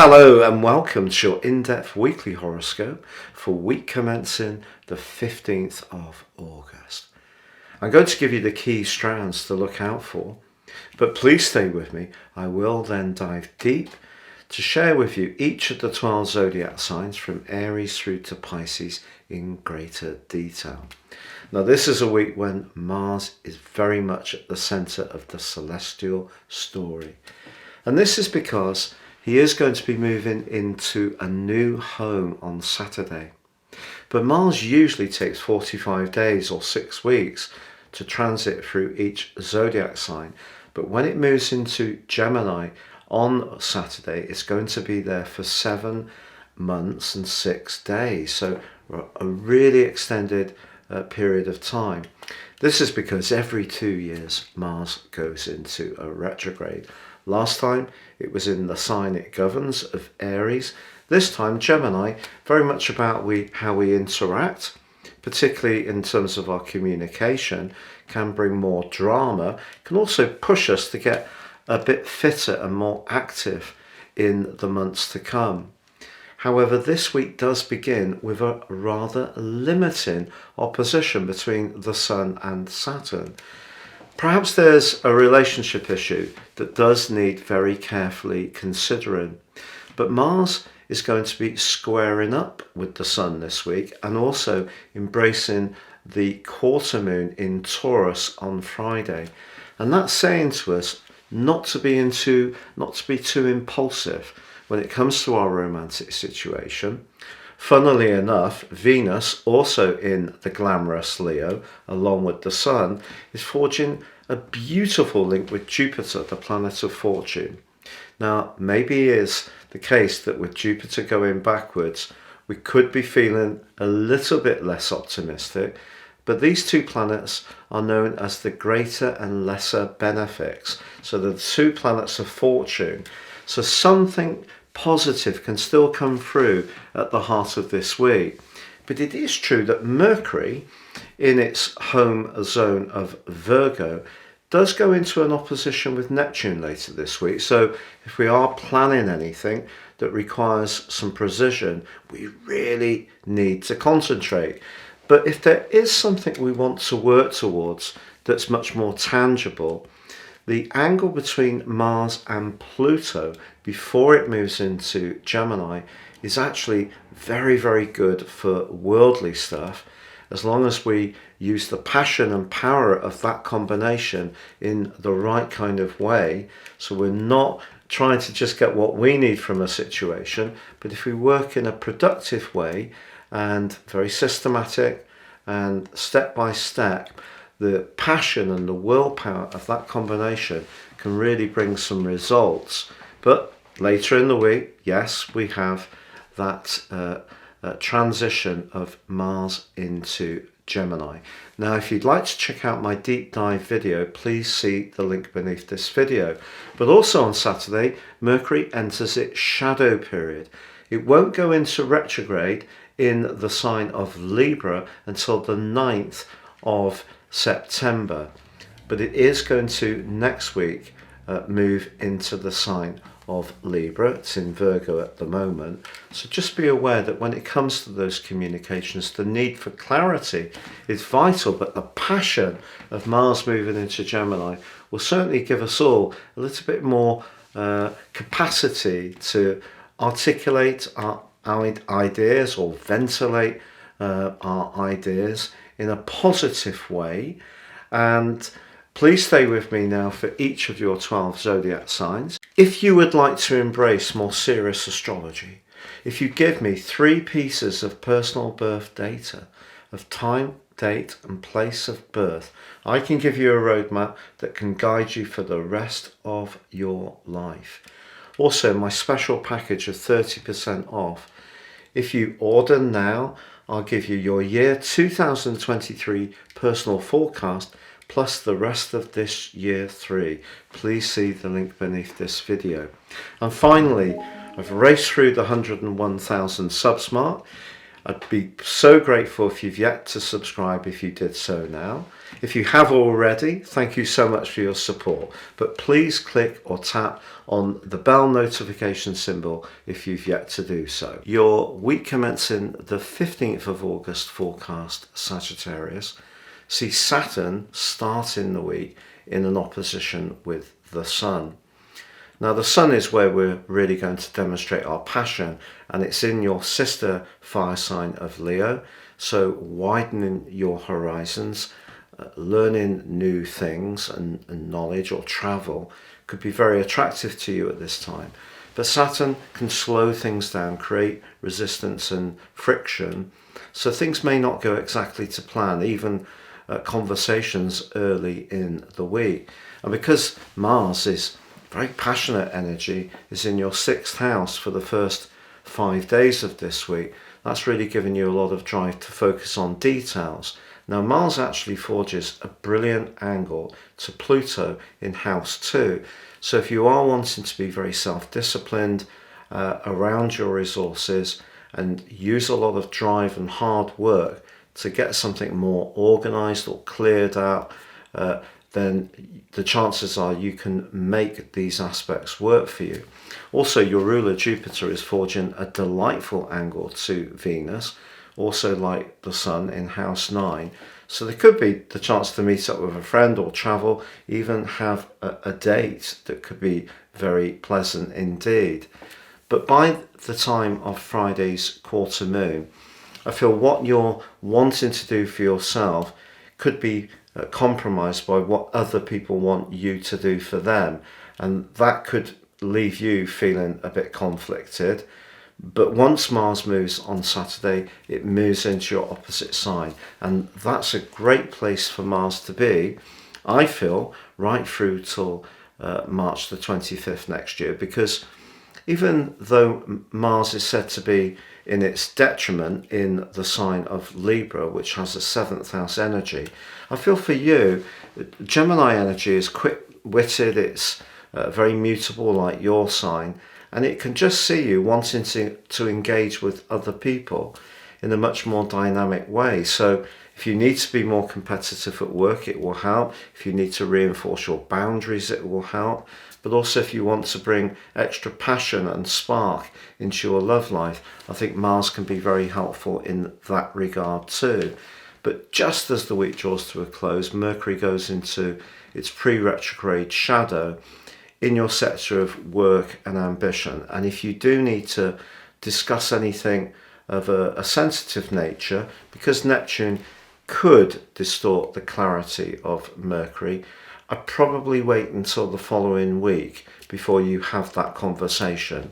Hello and welcome to your in-depth weekly horoscope for week commencing the 15th of August. I'm going to give you the key strands to look out for, but please stay with me. I will then dive deep to share with you each of the 12 zodiac signs from Aries through to Pisces in greater detail. Now, this is a week when Mars is very much at the center of the celestial story. And this is because he is going to be moving into a new home on Saturday. But Mars usually takes 45 days or 6 weeks to transit through each zodiac sign. But when it moves into Gemini on Saturday, it's going to be there for 7 months and 6 days. So a really extended period of time. This is because every 2 years Mars goes into a retrograde. Last time it was in the sign it governs of Aries. This time Gemini, very much about how we interact, particularly in terms of our communication, can bring more drama, can also push us to get a bit fitter and more active in the months to come. However, this week does begin with a rather limiting opposition between the Sun and Saturn. Perhaps there's a relationship issue that does need very carefully considering. But Mars is going to be squaring up with the Sun this week and also embracing the quarter moon in Taurus on Friday. And that's saying to us not to be too impulsive when it comes to our romantic situation. Funnily enough, Venus, also in the glamorous Leo, along with the Sun, is forging a beautiful link with Jupiter, the planet of fortune. Now, maybe it is the case that with Jupiter going backwards, we could be feeling a little bit less optimistic, but these two planets are known as the greater and lesser benefics. So the two planets of fortune. So something positive can still come through at the heart of this week. But it is true that Mercury, in its home zone of Virgo, does go into an opposition with Neptune later this week. So if we are planning anything that requires some precision, we really need to concentrate. But if there is something we want to work towards that's much more tangible, the angle between Mars and Pluto before it moves into Gemini is actually very, very good for worldly stuff, as long as we use the passion and power of that combination in the right kind of way. So we're not trying to just get what we need from a situation, but if we work in a productive way and very systematic and step by step, the passion and the willpower of that combination can really bring some results. But later in the week, yes, we have that transition of Mars into Gemini. Now, if you'd like to check out my deep dive video, please see the link beneath this video. But also on Saturday, Mercury enters its shadow period. It won't go into retrograde in the sign of Libra until the 9th of September, but it is going to next week move into the sign of Libra. It's in Virgo at the moment, so just be aware that when it comes to those communications, the need for clarity is vital, but the passion of Mars moving into Gemini will certainly give us all a little bit more capacity to articulate our ideas or ventilate our ideas in a positive way. And please stay with me now for each of your 12 zodiac signs. If you would like to embrace more serious astrology, if you give me 3 pieces of personal birth data of time, date and place of birth, I can give you a roadmap that can guide you for the rest of your life. Also, my special package of 30% off. If you order now, I'll give you your year 2023 personal forecast plus the rest of this year 3. Please see the link beneath this video. And finally, I've raced through the 101,000 subs mark. I'd be so grateful if you've yet to subscribe if you did so now. If you have already, thank you so much for your support, but please click or tap on the bell notification symbol if you've yet to do so. Your week commencing the 15th of August forecast, Sagittarius, see Saturn starting the week in an opposition with the Sun. Now the Sun is where we're really going to demonstrate our passion, and it's in your sister fire sign of Leo, so widening your horizons, learning new things and knowledge or travel could be very attractive to you at this time. But Saturn can slow things down, create resistance and friction, so things may not go exactly to plan, even conversations early in the week. And because Mars is very passionate energy, is in your 6th house for the first 5 days of this week, that's really giving you a lot of drive to focus on details. Now Mars actually forges a brilliant angle to Pluto in house 2. So if you are wanting to be very self-disciplined around your resources and use a lot of drive and hard work to get something more organized or cleared out, then the chances are you can make these aspects work for you. Also, your ruler Jupiter is forging a delightful angle to Venus, also like the Sun in house 9. So there could be the chance to meet up with a friend or travel, even have a date that could be very pleasant indeed. But by the time of Friday's quarter moon, I feel what you're wanting to do for yourself could be compromised by what other people want you to do for them, and that could leave you feeling a bit conflicted. But once Mars moves on Saturday, it moves into your opposite sign, and that's a great place for Mars to be, I feel, right through till March the 25th next year, because even though Mars is said to be in its detriment in the sign of Libra, which has a 7th house energy, I feel for you, Gemini energy is quick-witted, it's very mutable like your sign, and it can just see you wanting to engage with other people in a much more dynamic way. So if you need to be more competitive at work, it will help. If you need to reinforce your boundaries, it will help. But also if you want to bring extra passion and spark into your love life, I think Mars can be very helpful in that regard too. But just as the week draws to a close, Mercury goes into its pre-retrograde shadow in your sector of work and ambition. And if you do need to discuss anything of a sensitive nature, because Neptune could distort the clarity of Mercury, I'd probably wait until the following week before you have that conversation.